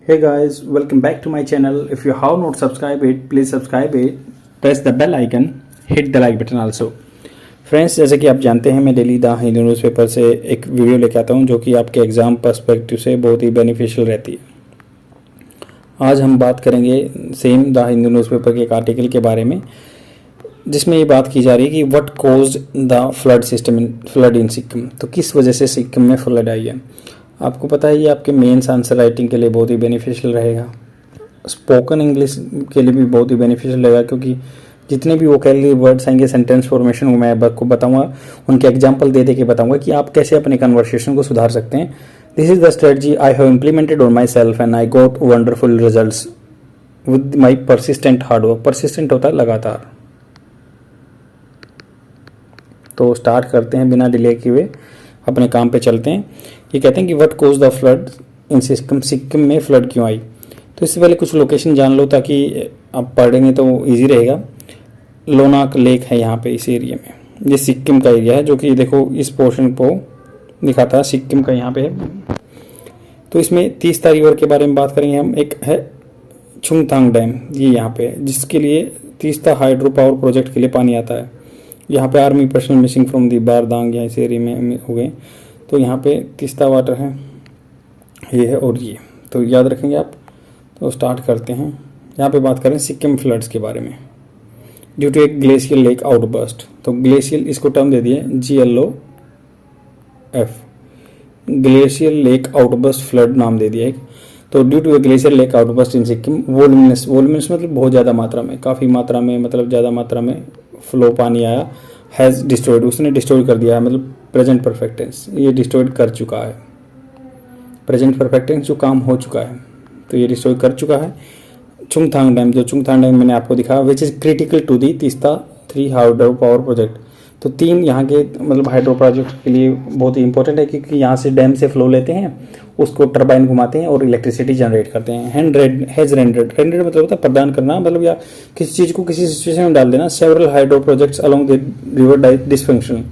Hey guys, welcome back to my channel. If you have not subscribed it, please subscribe it. Press the bell icon, hit the like button also. Friends, जैसे कि आप जानते हैं मैं daily the Hindu newspaper से एक video लेके आता हूं जो कि आपके एग्ज़ाम पर्सपेक्टिव से बहुत ही बेनिफिशियल रहती है। आज हम बात करेंगे सेम द हिंदू न्यूज़पेपर के एक आर्टिकल के बारे में जिसमें ये बात की जा रही है कि व्हाट कॉज्ड द फ्लड इन सिक्किम। तो किस वजह से सिक्किम में फ्लड आई है। आपको पता है ये आपके मेंस आंसर राइटिंग के लिए बहुत ही बेनिफिशियल रहेगा, स्पोकन इंग्लिश के लिए भी बहुत ही बेनिफिशियल रहेगा, क्योंकि जितने भी वोकैबुलरी वर्ड्स आएंगे सेंटेंस फॉर्मेशन मैं आपको बताऊंगा, उनके एग्जांपल दे के बताऊंगा कि आप कैसे अपने कन्वर्सेशन को सुधार सकते हैं। This is the strategy I have implemented on my self and I got wonderful results with my persistent hard work. Persistent होता है लगातार। तो स्टार्ट करते हैं बिना डिले किए हुए, अपने काम पे चलते हैं। ये कहते हैं कि व्हाट कॉज द फ्लड इन सिक्किम, सिक्किम में फ्लड क्यों आई। तो इससे पहले कुछ लोकेशन जान लो ताकि आप पढ़ेंगे तो इजी रहेगा। लोनाक लेक है यहाँ पे इस एरिया में, ये सिक्किम का एरिया है जो कि देखो इस पोर्शन को दिखाता है, सिक्किम का यहाँ पे है। तो इसमें तीस्ता रिवर के बारे में बात करेंगे हम। एक है छुंगथांग डैम, ये यहाँ पे है जिसके लिए तीस्ता हाइड्रो पावर प्रोजेक्ट के लिए पानी आता है। यहाँ पे army personnel missing from the Bardang यहाँ इस एरिया में हो गए। तो यहाँ पे तीस्ता वाटर है, ये है और ये तो याद रखेंगे आप। तो स्टार्ट करते हैं। यहाँ पे बात करें सिक्किम फ्लड्स के बारे में। ड्यू टू एक ग्लेशियल लेक आउटबर्स्ट, तो ग्लेशियल इसको टर्म दे दिए GLOF, glacial lake outburst flood नाम दे दिया एक। तो due to a glacial lake outburst in Sikkim voluminous मतलब बहुत ज़्यादा मात्रा में, काफ़ी मात्रा में, मतलब ज़्यादा मात्रा में फ्लो पानी आया। हैज़ डिस्ट्रॉयड, उसने डिस्ट्रॉय कर दिया है, मतलब प्रेजेंट परफेक्ट टेंस, ये डिस्ट्रॉयड कर चुका है। प्रेजेंट परफेक्ट टेंस जो काम हो चुका है, तो ये डिस्ट्रॉय कर चुका है। छुंगथांग डैम, जो छुंगथांग डैम मैंने आपको दिखाया, which is critical to the Teesta 3 hydro power project. तो 3 यहाँ के मतलब हाइड्रो प्रोजेक्ट के लिए बहुत ही इंपॉर्टेंट है, क्योंकि यहाँ से डैम से फ्लो लेते हैं, उसको टर्बाइन घुमाते हैं और इलेक्ट्रिसिटी जनरेट करते हैं। हैज रेंडर्ड मतलब होता है प्रदान करना, मतलब या किसी चीज़ को किसी सिचुएशन में डाल देना। Several hydro projects along the river dysfunctional,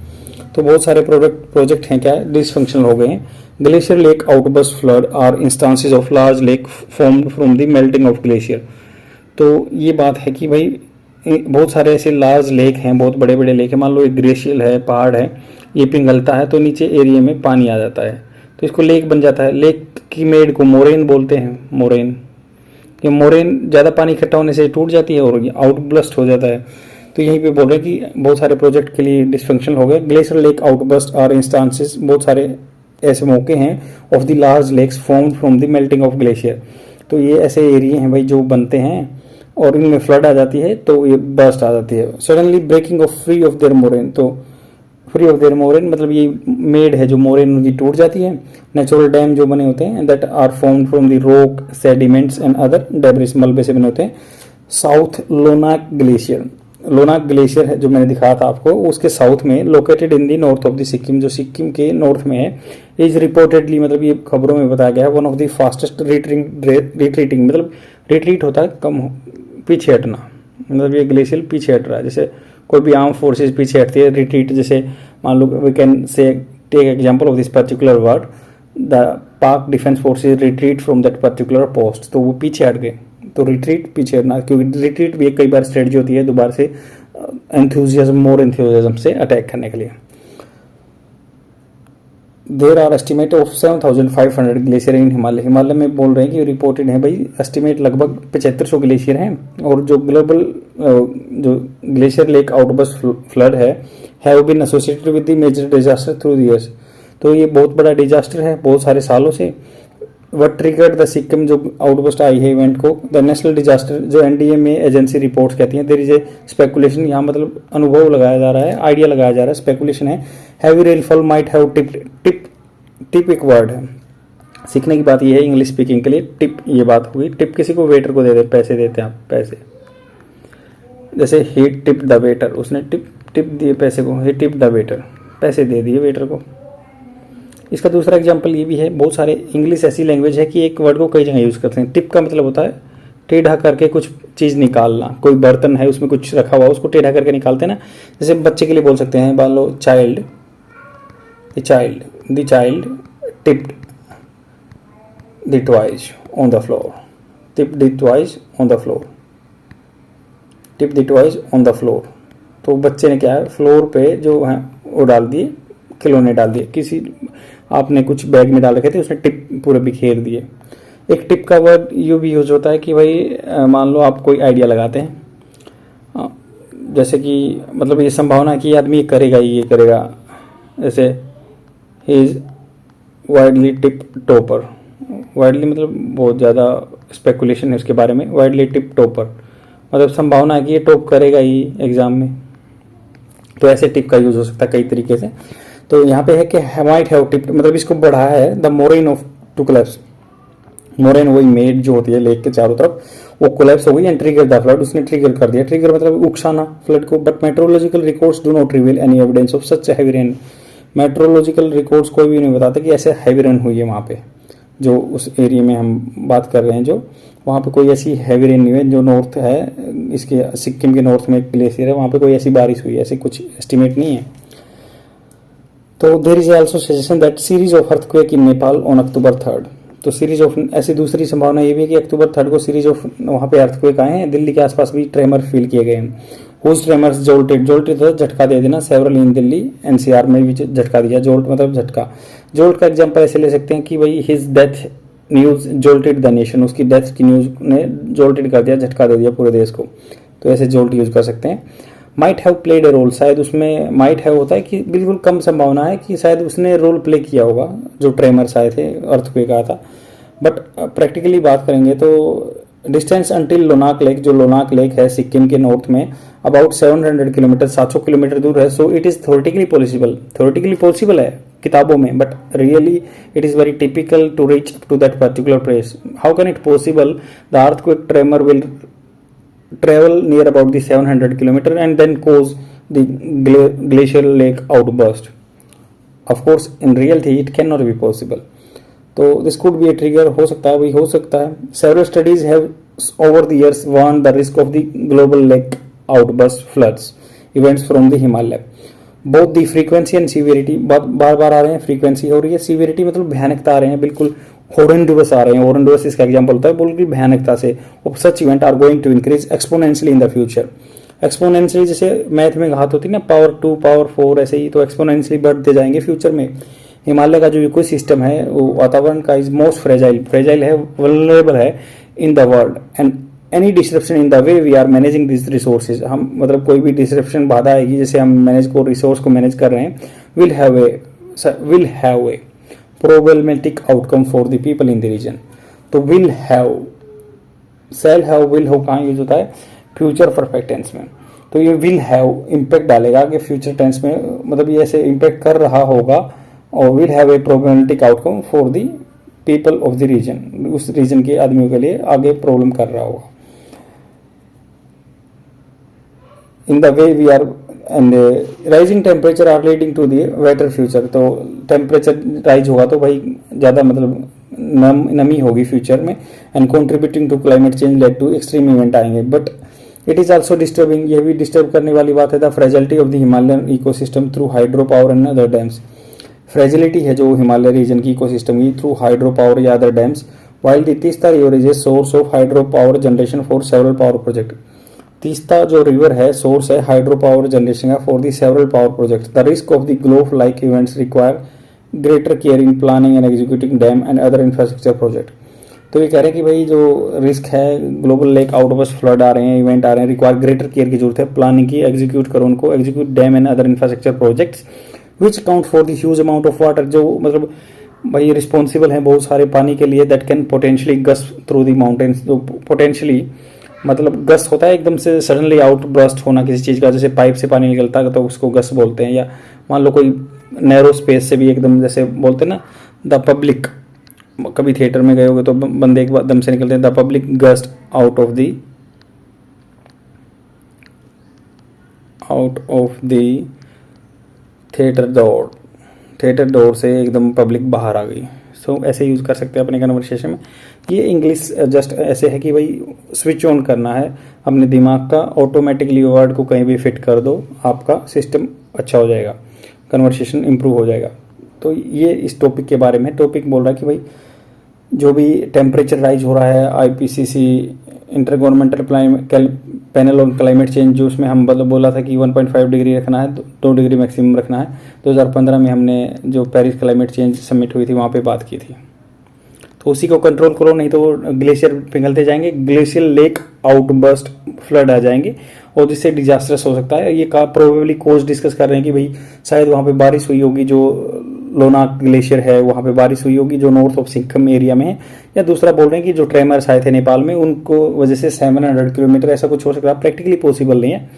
तो बहुत सारे प्रोजेक्ट हैं क्या डिसफंक्शनल हो गए हैं। Glacier lake outburst flood are instances of large lake formed from the melting of glacier. तो ये बात है कि भाई बहुत सारे ऐसे लार्ज लेक हैं, बहुत बड़े बड़े लेक हैं। मान लो एक ग्लेशियर है, पहाड़ है, ये पिघलता है तो नीचे एरिया में पानी आ जाता है, तो इसको लेक बन जाता है। लेक की मेड को मोरेन बोलते हैं, मोरेन। ये मोरेन ज़्यादा पानी इकट्ठा होने से टूट जाती है और आउटब्लस्ट हो जाता है। तो यहीं पे बोल रहे हैं कि बहुत सारे प्रोजेक्ट के लिए डिसफंक्शन हो गए। Glacier lake outburst are instances, बहुत सारे ऐसे मौके हैं of the large lakes formed from the melting of glacier. तो ये ऐसे एरिया हैं भाई जो बनते हैं और इनमें फ्लड आ जाती है तो ये बर्स्ट आ जाती है। Suddenly breaking of free of their moraine, तो फ्री ऑफ देयर मोरेन मतलब ये मेड है जो मोरेन उनकी टूट जाती है। नेचुरल डैम जो बने होते हैं that are formed from the rock sediments and other debris, मलबे से बने होते हैं। South Lonak glacier, Lonak glacier है जो मैंने दिखाया था आपको, उसके साउथ में located in the north of the Sikkim, जो सिक्किम के नॉर्थ में है। इज रिपोर्टेडली, मतलब ये खबरों में बताया गया है, one of the fastest retreating मतलब रिट्रीट होता है कम पीछे हटना, मतलब ये ग्लेशियर पीछे हट रहा है। जैसे कोई भी आर्म फोर्सेज पीछे हटती है, रिट्रीट। जैसे मान लो we can say take example of this particular word, the Pak defence forces retreat from that particular post, तो वो पीछे हट गए। तो रिट्रीट पीछे हटना, क्योंकि रिट्रीट भी एक कई बार स्ट्रेटजी होती है दोबारा से मोर एंथुजियाज्म से अटैक करने के लिए। There are estimate of 7500 glacier in Himalaya, Himalaya में बोल रहे हैं कि रिपोर्टेड है भाई एस्टिमेट लगभग 7500 ग्लेशियर हैं। और जो ग्लोबल जो ग्लेशियर लेक आउटबर्स्ट फ्लड है have been associated with the major disaster through the years. तो ये बहुत बड़ा डिजास्टर है बहुत सारे सालों से। वट ट्रिगर्ड द सिक्किम, जो आउटबर्स्ट आई है इवेंट को, द नेशनल डिजास्टर, जो NDA में एजेंसी रिपोर्ट्स कहती हैं। देयर इज ए स्पेकुलेशन, यहाँ मतलब अनुभव लगाया जा रहा है, आइडिया लगाया जा रहा है, स्पेकुलेशन है। Heavy rainfall might have tip एक वर्ड है, सीखने की बात ये है इंग्लिश स्पीकिंग के लिए। टिप ये बात हुई, टिप किसी को वेटर को दे दे, पैसे देते हैं आप, पैसे। जैसे ही टिप द वेटर, उसने टिप दिए पैसे को, ही टिप द वेटर, पैसे दे दिए वेटर को। इसका दूसरा एग्जांपल ये भी है, बहुत सारे इंग्लिश ऐसी लैंग्वेज है कि एक वर्ड को कई जगह यूज़ करते हैं। टिप का मतलब होता है टेढ़ा करके कुछ चीज़ निकालना, कोई बर्तन है उसमें कुछ रखा हुआ उसको टेढ़ा करके निकालते हैं ना। जैसे बच्चे के लिए बोल सकते हैं, मान लो child the child tipped the toys, on the floor, tip the toys on the floor, tip the toys on the floor. तो बच्चे ने क्या है, फ्लोर पे जो है वो डाल दिए, खिलौने डाल दिए, किसी आपने कुछ बैग में डाल रखे थे, उसने टिप पूरे बिखेर दिए। एक टिप का वर्ड यूँ भी यूज होता है कि भाई मान लो आप कोई आइडिया लगाते हैं, जैसे कि मतलब ये संभावना है कि ये आदमी ये करेगा ही, ये करेगा, जैसे he is widely tip topper, widely मतलब बहुत ज़्यादा स्पेकुलेशन है उसके बारे में, वाइडली टिप टॉपर मतलब संभावना है कि ये टॉप करेगा ही एग्जाम में। तो ऐसे टिप का यूज हो सकता है कई तरीके से। तो यहाँ पे है कि माइट हैव टिप, मतलब इसको बढ़ा है the moraine of to collapse, moraine वही मेड जो होती है लेक के चारों तरफ, वो कोलैप्स हो गई एंड ट्रिगर द फ्लड, उसने ट्रिगर कर दिया, ट्रिगर मतलब उकसाना फ्लड को। But meteorological records do not reveal any evidence of such heavy rain, meteorological records कोई भी नहीं बताता कि ऐसे हैवी रेन हुई है वहाँ पे, जो उस एरिया में हम बात कर रहे हैं, जो वहाँ पे कोई ऐसी हैवी रेन नहीं हुई। जो नॉर्थ है इसके, सिक्किम के नॉर्थ में एक ग्लेशियर है, वहाँ पे कोई ऐसी बारिश हुई है, ऐसे कुछ एस्टिमेट नहीं है। तो there is also suggestion that series of earthquake in Nepal on October 3rd, तो सीरीज ऑफ, ऐसी दूसरी संभावना ये भी है कि अक्टूबर 3rd को सीरीज ऑफ वहाँ पे अर्थक्वेक आए हैं, दिल्ली के आसपास भी ट्रेमर फील किए गए हैं। हुज ट्रेमर्स जोल्टेड, जोल्टेड तो झटका दे देना, सेवरल इन दिल्ली एनसीआर में भी झटका दिया, जोल्ट मतलब झटका। जोल्ट का एग्जांपल ऐसे ले सकते हैं कि भाई his death news jolted the nation, उसकी डेथ की न्यूज ने जोल्टेड कर दिया, झटका दे दिया पूरे देश को, तो ऐसे जोल्ट यूज कर सकते हैं। Might have played a role, शायद उसमें माइट हैव होता है कि बिल्कुल कम संभावना है कि शायद उसने रोल प्ले किया होगा, जो ट्रेमर्स आए थे, अर्थक्वेक आया था। बट प्रैक्टिकली बात करेंगे तो डिस्टेंस अंटिल लोनाक लेक, जो लोनाक लेक है सिक्किम के नॉर्थ में, अबाउट 700 किलोमीटर, 700 किलोमीटर दूर है। So it is theoretically possible, theoretically possible है किताबों में, but really it is very typical to reach up to that particular place. How can it possible, the earthquake tremor will travel near about the 700 kilometer and then cause the glacial lake outburst. Of course in reality it cannot be possible. तो this could be a trigger, हो सकता है, वही हो सकता है। Several studies have over the years warned the risk of the global lake outburst floods events from the Himalaya. Both the frequency and severity, बार बार आ रहे हैं, frequency हो रही है, severity मतलब भयानकता आ रहे हैं, बिल्कुल हॉरंडुअस आ रहे हैं, हॉरंडुअस इसका एग्जांपल होता है, बिल्कुल भयानकता से। Of such event are going to increase exponentially in the future. Exponentially जैसे मैथ में घात होती है ना, पावर 2 पावर 4 ऐसे ही, तो एक्सपोनेंशियली बढ़ते जाएंगे फ्यूचर में। हिमालय का जो इको सिस्टम है वो वातावरण का इज मोस्ट फ्रेजाइल है, वल्नरेबल है in the world, and any disruption in the way we are managing this resources, हम मतलब कोई भी डिस्ट्रप्शन बाधा आएगी, जैसे हम मैनेज को रिसोर्स को मैनेज कर रहे हैं, will have a probabilistic outcome for the people in the region। तो will have, shall have, will have कहाँ यूज होता है, फ्यूचर परफेक्ट टेंस में। तो ये will have इम्पैक्ट डालेगा कि फ्यूचर टेंस में, मतलब ये ऐसे इम्पैक्ट कर रहा होगा, और will have a probabilistic outcome for the people of the region, उस रीजन के आदमियों के लिए आगे प्रॉब्लम कर रहा होगा। in the way we are and rising temperature are leading to the wetter future, तो टेम्परेचर राइज होगा तो भाई ज़्यादा मतलब नमी होगी फ्यूचर में, and contributing to climate change led to extreme event आएंगे। But it is also disturbing, ये भी डिस्टर्ब करने वाली बात है, the fragility of the Himalayan ecosystem through hydro power and other dams. Fragility है जो हिमालय रीजन की इकोसिस्टम की थ्रू हाइड्रो पावर या other dams, while the Teesta river is a source of hydro power generation for several power project. Teesta जो river है source है hydro power generation का for the several power project. The risk of the ग्लोफ like events require greater care in planning and executing dam and other infrastructure project. तो ये कह रहे हैं कि भाई जो रिस्क है, ग्लोबल लेक आउटबर्स्ट फ्लड आ रहे हैं, इवेंट आ रहे हैं, रिक्वायर ग्रेटर केयर की जरूरत है, प्लानिंग की, एग्जीक्यूट करो उनको, execute dam and other infrastructure projects which account for the huge amount of water, जो मतलब भाई रिस्पॉन्सिबल है बहुत सारे पानी के लिए, that can potentially gush through the mountains, जो पोटेंशियली मतलब गस होता है एकदम से सडनली आउट ब्रस्ट होना किसी चीज़ का, जैसे पाइप से पानी निकलता है तो उसको गस बोलते हैं, या मान लो कोई नैरो स्पेस से भी एकदम जैसे बोलते हैं ना, द पब्लिक, कभी थिएटर में गए होगे तो बंदे एकदम से निकलते हैं, the public gust out of the theatre door से एकदम पब्लिक बाहर आ गई। सो ऐसे यूज़ कर सकते हैं अपने कन्वर्सेशन में। ये इंग्लिश जस्ट ऐसे है कि भाई स्विच ऑन करना है अपने दिमाग का, ऑटोमेटिकली वर्ड को कहीं भी फिट कर दो, आपका सिस्टम अच्छा हो जाएगा, कन्वर्सेशन इंप्रूव हो जाएगा। तो ये इस टॉपिक के बारे में, टॉपिक बोल रहा है कि भाई जो भी टेम्परेचर राइज हो रहा है, IPCC inter panel on climate change, जो उसमें हम बोला था कि 1.5 डिग्री रखना है, 2 डिग्री मैक्सिमम रखना है। 2015 में हमने जो पेरिस क्लाइमेट चेंज समिट हुई थी वहाँ पे बात की थी। तो उसी को कंट्रोल करो, नहीं तो ग्लेशियर पिघलते जाएंगे, ग्लेशियल लेक आउटबर्स्ट फ्लड आ जाएंगे और जिससे डिजास्टर्स हो सकता है। ये प्रोबेबली कोज डिस्कस कर रहे हैं कि भाई शायद वहाँ पे बारिश हुई होगी, जो लोनाक ग्लेशियर है वहाँ पे बारिश हुई होगी जो नॉर्थ ऑफ सिक्किम एरिया में है, या दूसरा बोल रहे हैं कि जो ट्रेमर्स आए थे नेपाल में उनको वजह से 700 किलोमीटर ऐसा कुछ हो सकता है। प्रैक्टिकली पॉसिबल नहीं है,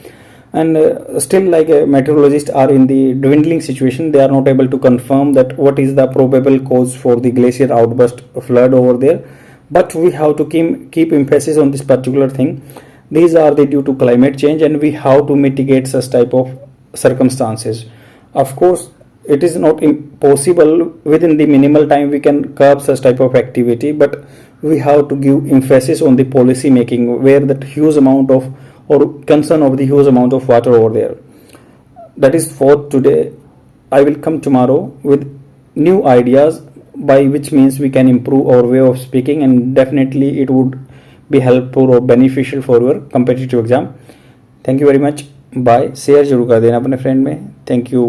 and still like meteorologists are in the dwindling situation. They are not able to confirm that what is the probable cause for the glacier outburst flood over there, but we have to keep emphasis on this particular thing. These are the due to climate change and we have to mitigate such type of circumstances. Of course it is not impossible within the minimal time we can curb such type of activity, but we have to give emphasis on the policy making where that huge amount of or concern of the huge amount of water over there. That is for today. I will come tomorrow with new ideas by which means we can improve our way of speaking, and definitely it would be helpful or beneficial for your competitive exam. Thank you very much. Bye. Share जरूर कर देना अपने friend में. Thank you.